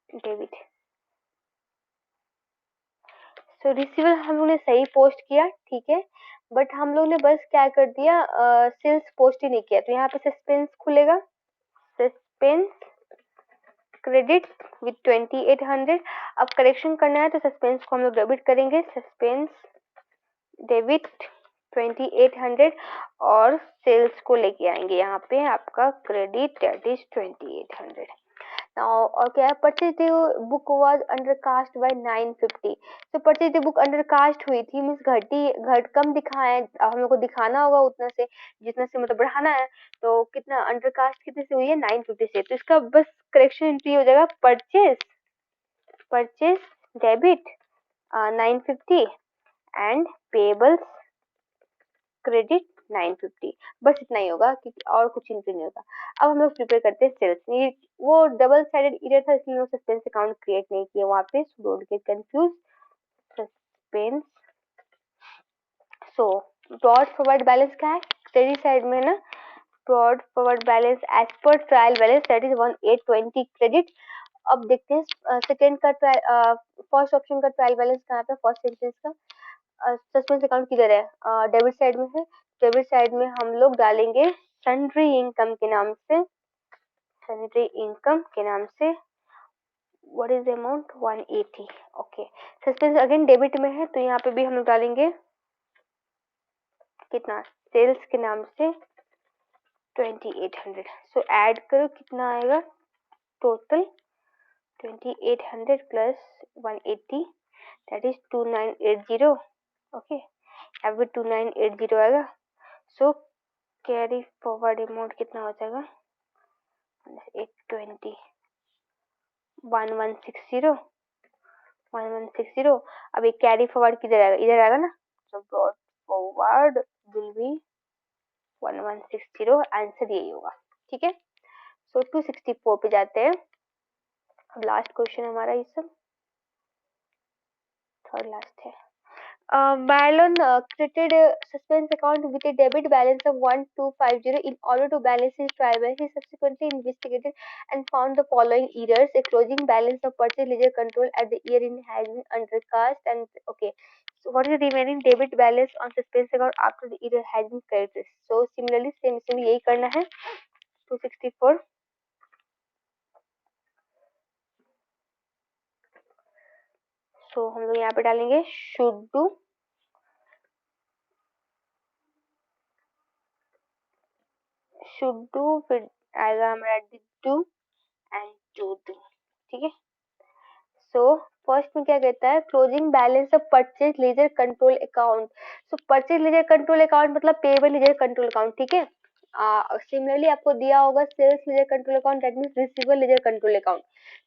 डेबिट। सो रिसीवेबल हम लोग ने सही पोस्ट किया, ठीक है, बट हम लोग ने बस क्या कर दिया, सेल्स पोस्ट ही नहीं किया, तो यहाँ पे सस्पेंस खुलेगा, सस्पेंस क्रेडिट विथ 2800। अब करेक्शन करना है तो सस्पेंस को हम लोग डेबिट करेंगे, सस्पेंस डेबिट 2800 और सेल्स को लेके आएंगे यहाँ पे आपका क्रेडिट दैट इज 2800। नाउ और क्या है, purchase book was under cast by 950। तो परचेज बुक अंडर कास्ट हुई थी, मीन्स घट कम दिखाए, हम लोग को दिखाना होगा उतना से, जितना से मतलब बढ़ाना है। तो कितना अंडर कास्ट कितने से हुई है, 950 से। तो इसका बस करेक्शन एंट्री हो जाएगा purchase debit 950 and payables credit 950। बस इतना ही होगा, क्योंकि और कुछ एंट्री नहीं होगा। अब हम लोग प्रिपेयर करते हैं सेल्स। वो डबल साइडेड इरेर था, इसलिए हम सस्पेंस अकाउंट क्रिएट नहीं किया वहां पे, so don't get confuse. Suspense. So brought forward balance क्या है, क्रेडिट साइड में ना, brought forward balance as per trial balance that is 1820 credit. अब देखते हैं सेकंड का ट्रायल, फर्स्ट ऑप्शन का ट्रायल बैलेंस कहाँ पे, फर्स्ट सेंटेंस का सस्पेंस अकाउंट किधर है, डेबिट साइड में है। डेबिट साइड में हम लोग डालेंगे सन्ड्री इनकम के नाम से, सन्ड्री इनकम के नाम से। What is the amount, 180। Okay, suspense again debit में है, तो यहाँ पे भी हम लोग डालेंगे कितना, सेल्स के नाम से 2800। सो ऐड करो कितना आएगा total, 2800 plus 180 that is 2980। Okay, यहाँ पे 2980 आएगा। सो कैरी फॉरवर्ड अमाउंट कितना हो जाएगा, 820 1160 1160। अब एक कैरी फॉरवर्ड किधर आएगा, इधर आएगा ना, सो brought forward will be 1160। Answer यही होगा, ठीक है। सो 264 पे जाते हैं। अब लास्ट क्वेश्चन हमारा ये सब, थर्ड लास्ट है। Marlon created a suspense account with a debit balance of 1250 in order to balance his trial balance. He subsequently investigated and found the following errors: a closing balance of purchase ledger control at the year end has been undercast, and okay, so what is the remaining debit balance on suspense account after the error has been corrected? So similarly same इसमें भी यही करना है, 264। so हम लोग यहाँ पे डालेंगे शुड डू, फिर आएगा हमारा did do and to do, ठीक है। सो फर्स्ट में क्या कहता है, closing balance of purchase ledger control account. So purchase ledger control account मतलब पेबल लेजर कंट्रोल अकाउंट, ठीक है। सिमिलरली आपको दिया होगा sales ledger control account, that means receivable ledger control account.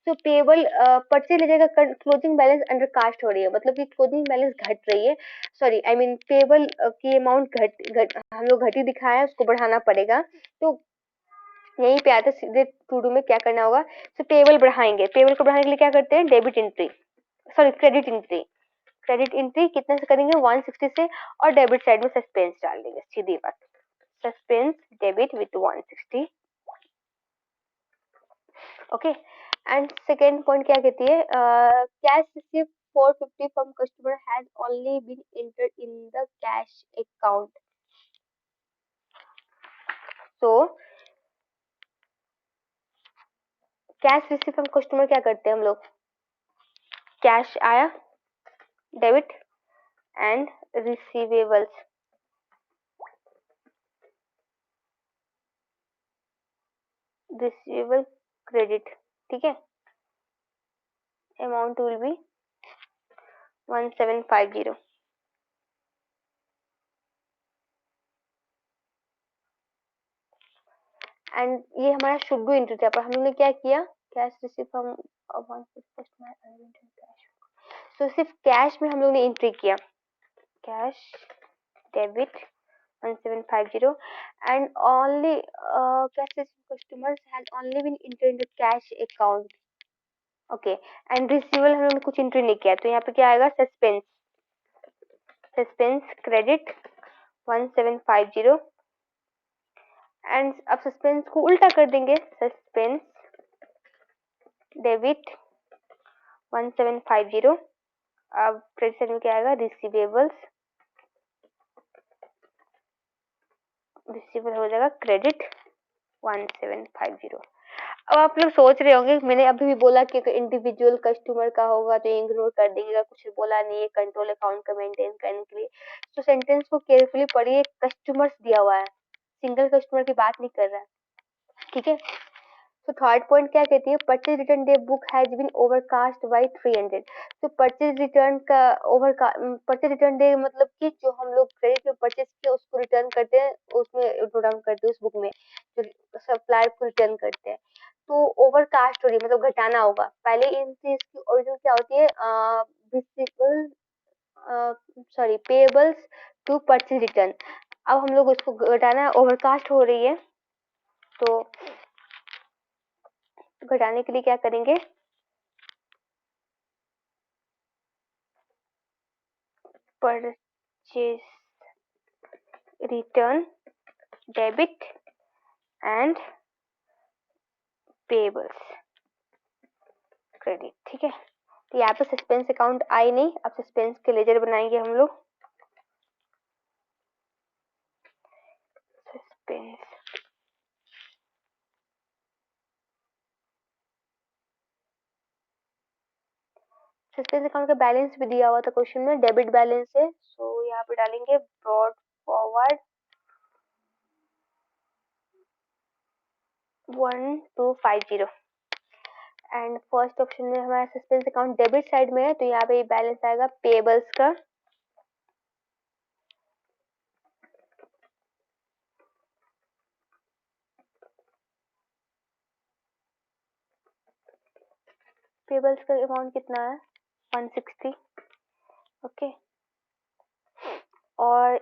So payable purchase ledger का क्लोजिंग बैलेंस अंडर कास्ट हो रही है, मतलब कि क्लोजिंग बैलेंस घट रही है, सॉरी आई मीन पेबल की अमाउंट घट हम लोग घटी दिखाया है, उसको बढ़ाना पड़ेगा। तो यहीं पे आते सीधे टू डू में क्या करना होगा, तो पेबल बढ़ाएंगे, पेबल को बढ़ाने के लिए क्या करते हैं, debit entry, sorry credit entry, credit entry कितने से करेंगे, 160 से, और डेबिट साइड में सस्पेंस डाल देंगे, सीधी बात, suspense debit with 160। Okay, and second point क्या कहती है, cash receive 450 from customer has only been entered in the cash account. So cash receive from customer क्या करते हैं हम लोग, कैश आया, debit and receivables, receivable credit, ठीक है, अमाउंट विल बी 1750। एंड ये हमारा शुड डू एंट्री था, पर हम लोग ने क्या किया, कैश रिसीव फ्रॉम सो सिर्फ कैश में हम लोग ने एंट्री किया, cash debit 1750 and only cash received customers has only been entered in the cash account. Okay, and receivable हम लोग ने कुछ एंट्री नहीं किया, तो यहाँ पे क्या आएगा, सस्पेंस, सस्पेंस क्रेडिट 1750। एंड अब सस्पेंस को उल्टा कर देंगे, सस्पेंस डेबिट 1750। अब क्रेडिट साइड में क्या आएगा, रिसीवेबल्स, रिसीवेबल हो जाएगा क्रेडिट 1750। अब आप लोग सोच रहे होंगे, मैंने अभी भी बोला कि अगर इंडिविजुअल कस्टमर का होगा तो इग्नोर कर देंगे, कुछ बोला नहीं है कंट्रोल अकाउंट का मेंटेन करने के लिए। तो सेंटेंस को केयरफुली पढ़िए, कस्टमर्स दिया हुआ है, सिंगल कस्टमर की बात नहीं कर रहा है, ठीक है। तो थर्ड पॉइंट क्या कहती है, purchase return day book has been overcast by 300। तो परचेज रिटर्न का परचेज रिटर्न डे मतलब कि जो हम लोग क्रेडिट में परचेज किया उसको रिटर्न करते हैं, उसमें नोट डाउन करते हैं उस बुक में, जो सप्लायर को रिटर्न करते हैं। तो ओवरकास्ट हो रही है मतलब घटाना होगा। पहले इन चीज की ओरिजिन क्या होती है, visible sorry payables to purchase return. अब हम लोग उसको घटाना है, ओवरकास्ट हो रही है, तो घटाने के लिए क्या करेंगे, purchase return debit and payables credit. ठीक है, तो यहाँ पे सस्पेंस अकाउंट आई नहीं, अब सस्पेंस के लेजर बनाएंगे हम लोग। सस्पेंस सस्पेंस अकाउंट का बैलेंस भी दिया हुआ था क्वेश्चन में, डेबिट बैलेंस है, सो यहाँ पे डालेंगे brought forward 1250 and first option में हमारा सस्पेंस अकाउंट डेबिट साइड में है, तो यहाँ पे बैलेंस आएगा पेएबल्स का। पेएबल्स का अमाउंट कितना है, 160। ओके, और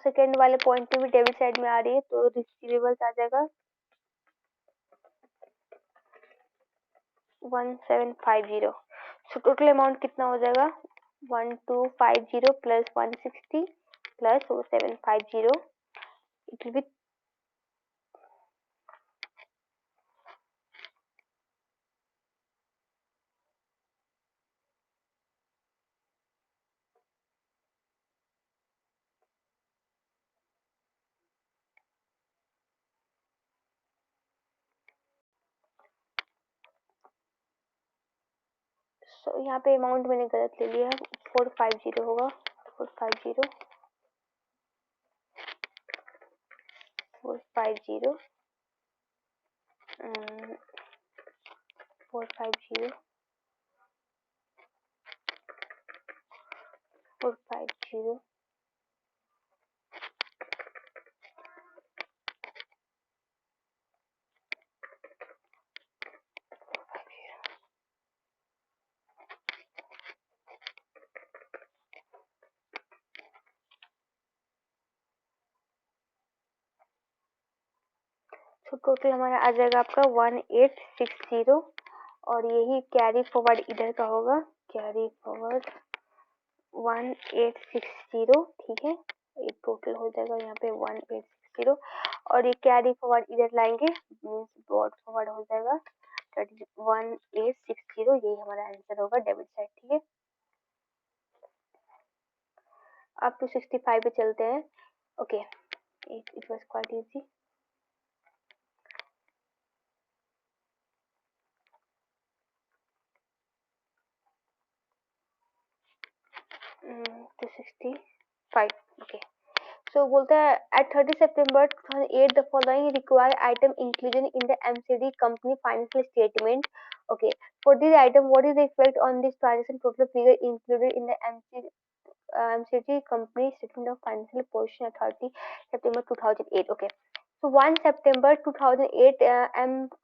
सेकेंड वाले पॉइंट में भी डेबिट साइड में आ रही है, तो रिसीवेबल्स आ जाएगा 1750। सो टोटल अमाउंट कितना हो जाएगा, 1250 plus 160 plus 750, it will be यहाँ पे अमाउंट मैंने गलत ले लिया है, 450 होगा, 450 450 450 450 तो टोटल हमारा आ जाएगा आपका 1860, और यही कैरी फॉरवर्ड इधर का होगा, कैरी फॉरवर्ड 1860। ठीक है, ये टोटल हो जाएगा यहाँ पे 1860, और ये कैरी फॉरवर्ड इधर लाएंगे, मीन्स ब्रॉड फॉरवर्ड हो जाएगा 1860। यही हमारा आंसर होगा डेबिट साइड। ठीक है, अब टू 65 पे चलते हैं। Okay, it was quite easy. To 65। Okay, so बोलता है at 30 September 2008 the following required item inclusion in the MCD company financial statement. Okay, for this item what is the effect on this transaction total figure included in the MCD company statement of financial position at 30 September 2008। Okay, so 1 September 2008,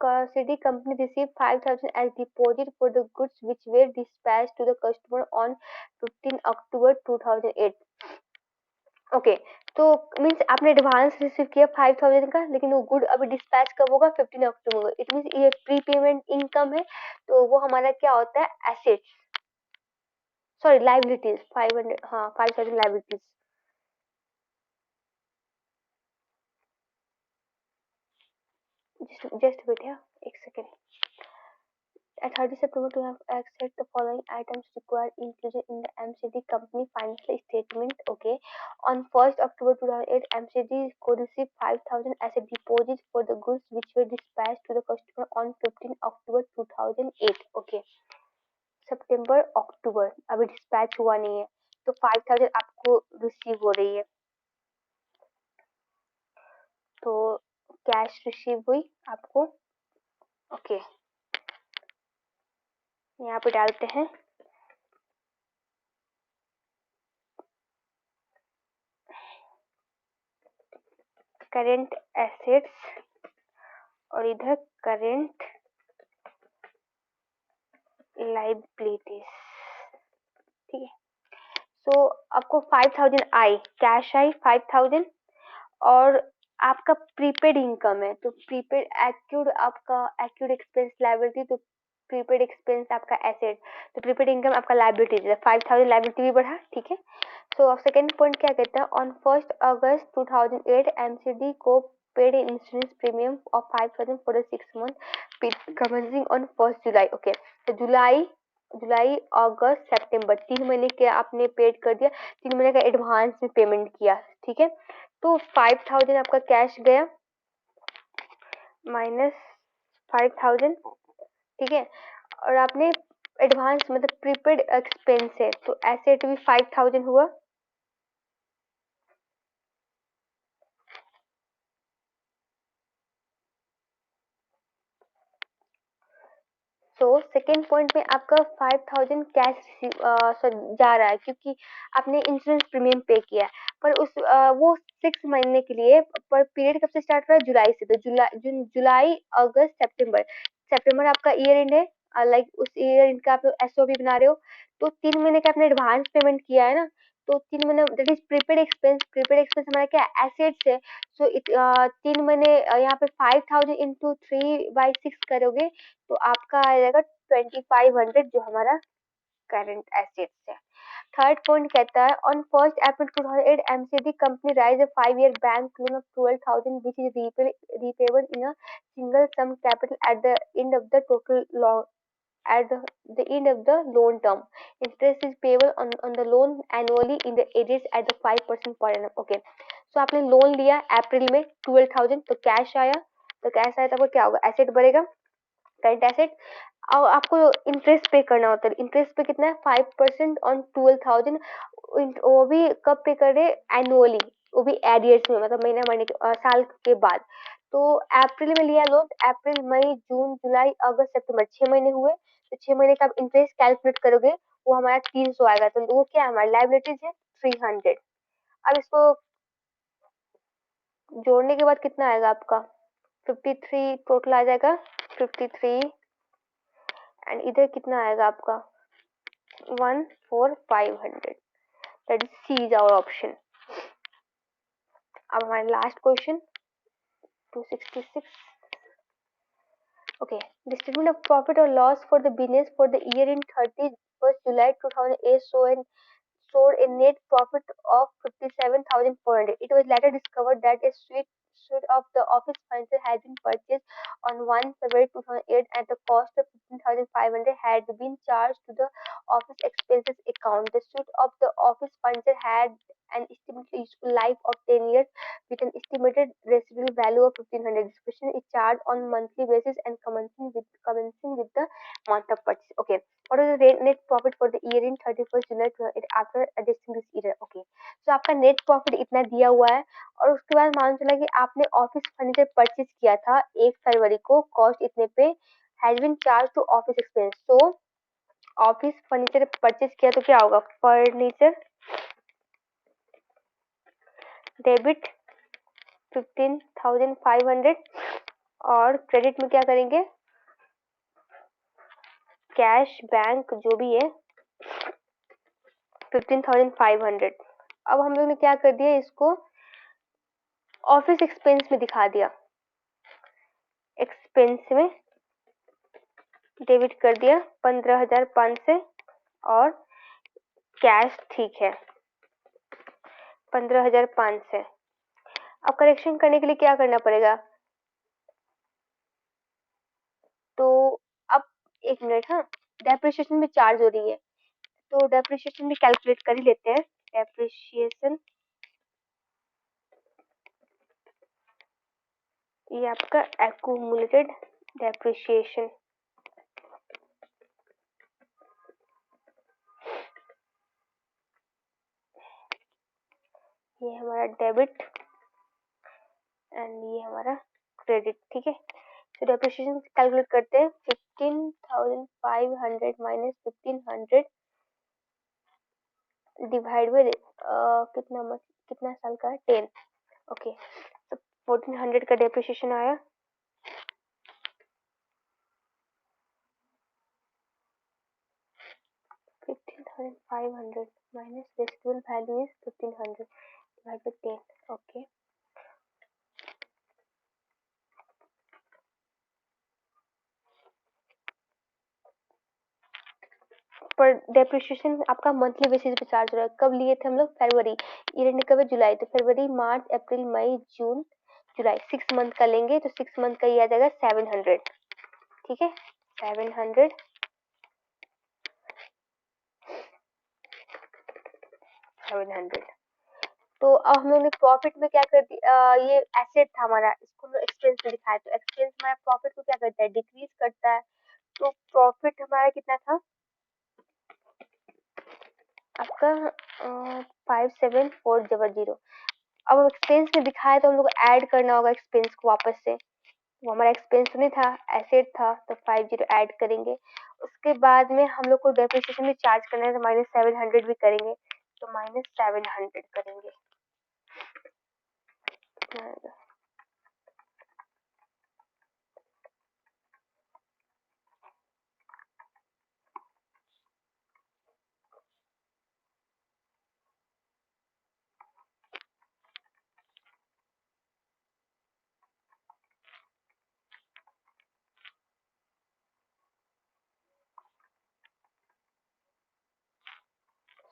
MCD company received 5,000 as deposit for the goods which were dispatched to the customer on 15 October 2008। Okay, तो मीन्स आपने एडवांस रिसीव किया 5000 का, लेकिन वो गुड अभी डिस्पैच कब होगा, 15 अक्टूबर। इट मीन्स ये प्री पेमेंट इनकम है, तो वो हमारा क्या होता है, एसेट्स, सॉरी लाइबिलिटीज, 500, हाँ 5000 लाइबिलिटीज। जस्ट वेट है एक second. At 30 September, to have accept the following items required inclusion in the MCD company financial statement. Okay. On 1st October 2008, MCD could receive 5,000 as a deposit for the goods which were dispatched to the customer on 15 October 2008. Okay. सितंबर अक्टूबर अभी डिस्पैच हुआ नहीं है, तो 5000 आपको रिसीव हो रही है। तो कैश रिसीव हुई आपको। ओके, यहाँ पे डालते हैं करेंट एसेट्स और इधर करेंट लाइबिलिटीज। ठीक है, तो आपको 5000 आई, कैश आई 5000, और आपका प्रीपेड इनकम है, तो प्रीपेड एक्यूड आपका एक्यूड एक्सपेंस लायबिलिटी, तो प्रीपेड एक्सपेंस आपका एसेट, तो प्रीपेड इनकम आपका लायबिलिटीज है। 5000 लायबिलिटी भी बढ़ा, ठीक है। सो सेकंड पॉइंट क्या कहता है, ऑन 1 अगस्त 2008 एमसीडी को paid insurance premium of 5000 for the 6 month commencing on 1 July. Okay, तो जुलाई अगस्त सितंबर 3 महीने के आपने पेड कर दिया, 3 महीने का एडवांस में पेमेंट किया, ठीक है। तो 5000 आपका कैश गया माइनस 5000, ठीक है, और आपने एडवांस मतलब प्रीपेड एक्सपेंस है, तो एसेट भी 5000 हुआ। तो सेकेंड पॉइंट में आपका 5000 कैश जा रहा है, क्योंकि आपने इंश्योरेंस प्रीमियम पे किया है, पर उस वो 6 महीने के लिए, पर पीरियड कब से स्टार्ट हो रहा है, जुलाई से, तो जुलाई अगस्त सितंबर, सितंबर आपका ईयर एंड है, लाइक उस ईयर एंड का आप एसओपी बना रहे हो, तो 3 महीने का आपने एडवांस पेमेंट किया है ना, तो 3 महीने that is prepaid expense. Prepaid expense हमारा क्या एसेट्स है, सो 3 महीने यहाँ पे 5000 इंटू 3/6 करोगे, तो आपका आ जाएगा 2500, जो हमारा करंट एसेट्स है। थर्ड पॉइंट कहता है, on 1 April 2008 MCD company rise a 5 year bank loan of 12,000 which is repayable in a single sum capital at the end of the total loan, at the end of the loan term. Interest is payable on the loan annually in the areas at the 5% per annum. Okay, so आपने लोन लिया अप्रैल में 12,000, तो कैश आया, तो कैश आया तो आपको क्या होगा, एसेट बढ़ेगा, करंट एसेट। और आपको इंटरेस्ट पे करना होता है, इंटरेस्ट पे कितना है 5% ऑन 12,000, वो भी कब पे कर रहे, एनुअली, वो भी एरियर्स में, मतलब महीना महीने के साल के बाद। तो अप्रैल में लिया लोन, अप्रैल मई जून जुलाई अगस्त सितंबर 6 महीने हुए, तो 6 महीने का आप इंटरेस्ट कैलकुलेट करोगे, वो हमारा 300 आएगा, तो वो क्या है, हमारा लाइबिलिटीज है 300। अब इसको जोड़ने के बाद कितना आएगा आपका, 53 टोटल आ जाएगा, 53, एंड इधर कितना आएगा आपका 14500, that is C is our option. अब हमारा last question 266। Okay, the statement of profit or loss for the business for the year in 31st July 2008 showed a net profit of 57,400. It was later discovered that a suite of the office furniture had been purchased on 1 February 2008 at the cost of 15,500 had been charged to the office expenses account. The suite of the office furniture had an estimated useful life of 10 years with an estimated residual value of 1500. This question is charged on monthly basis and commencing with the month of purchase. Okay, what is the net profit for the year in 31st July 2008 after adjusting this year? Okay, so आपका नेट प्रॉफिट इतना दिया हुआ है, और उसके बाद मान चला कि आपने ऑफिस फर्नीचर परचेज किया था 1 फरवरी को, कॉस्ट इतने पे, has been charge to office expense. तो ऑफिस फर्नीचर परचेज किया तो क्या होगा, फर्नीचर डेबिट 15,500, और क्रेडिट में क्या करेंगे, कैश बैंक जो भी है 15,500। अब हम लोग ने क्या कर दिया, इसको ऑफिस एक्सपेंस में दिखा दिया, एक्सपेंस में डेबिट कर दिया 15,500, और कैश ठीक है 15,500। अब करेक्शन करने के लिए क्या करना पड़ेगा, तो अब एक मिनट, हाँ, डेप्रिसिएशन भी चार्ज हो रही है, तो डेप्रिसिएशन भी कैलकुलेट कर ही लेते हैं। डेप्रिसिएशन, ये आपका एक्यूमुलेटेड डेप्रिसिएशन, ये हमारा डेबिट एंड ये हमारा क्रेडिट, ठीक है। तो डेप्रिसिएशन कैलकुलेट करते हैं, 15,500 माइनस 1500 डिवाइड बाय कितना साल का है, 10। ओके, तो 1400 का डेप्रिसिएशन आया, 15,500 minus residual value is 1500 divided by 10. Okay. पर डेप्रिसिएशन आपका मंथली बेसिस पे चार्ज हो रहा है। कब लिए थे हम लोग? फरवरी। ईयर एंड कब है? जुलाई। तो फरवरी, मार्च, अप्रैल, मई, जून, जुलाई, 6 मंथ का लेंगे तो 6 मंथ का ये आ जाएगा 700, ठीक है। 700 700। तो अब हम लोग ने प्रॉफिट में क्या कर दिया, ये एसेट था हमारा, इसको हम एक्सपेंस में दिखाया, तो एक्सपेंस हमारा प्रॉफिट को क्या करता है? डिक्रीज करता है। तो प्रॉफिट हमारा कितना था आपका? 57,400। अब एक्सपेंस में दिखाया तो हम लोग को ऐड करना होगा एक्सपेंस को वापस से। वो हमारा एक्सपेंस नहीं था, एसेट था, तो 50 ऐड करेंगे। उसके बाद में हम लोग को डेप्रिसिएशन भी चार्ज करना है, तो -700 भी करेंगे, तो -700 करेंगे।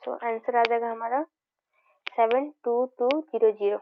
तो आंसर आ जाएगा हमारा 72200।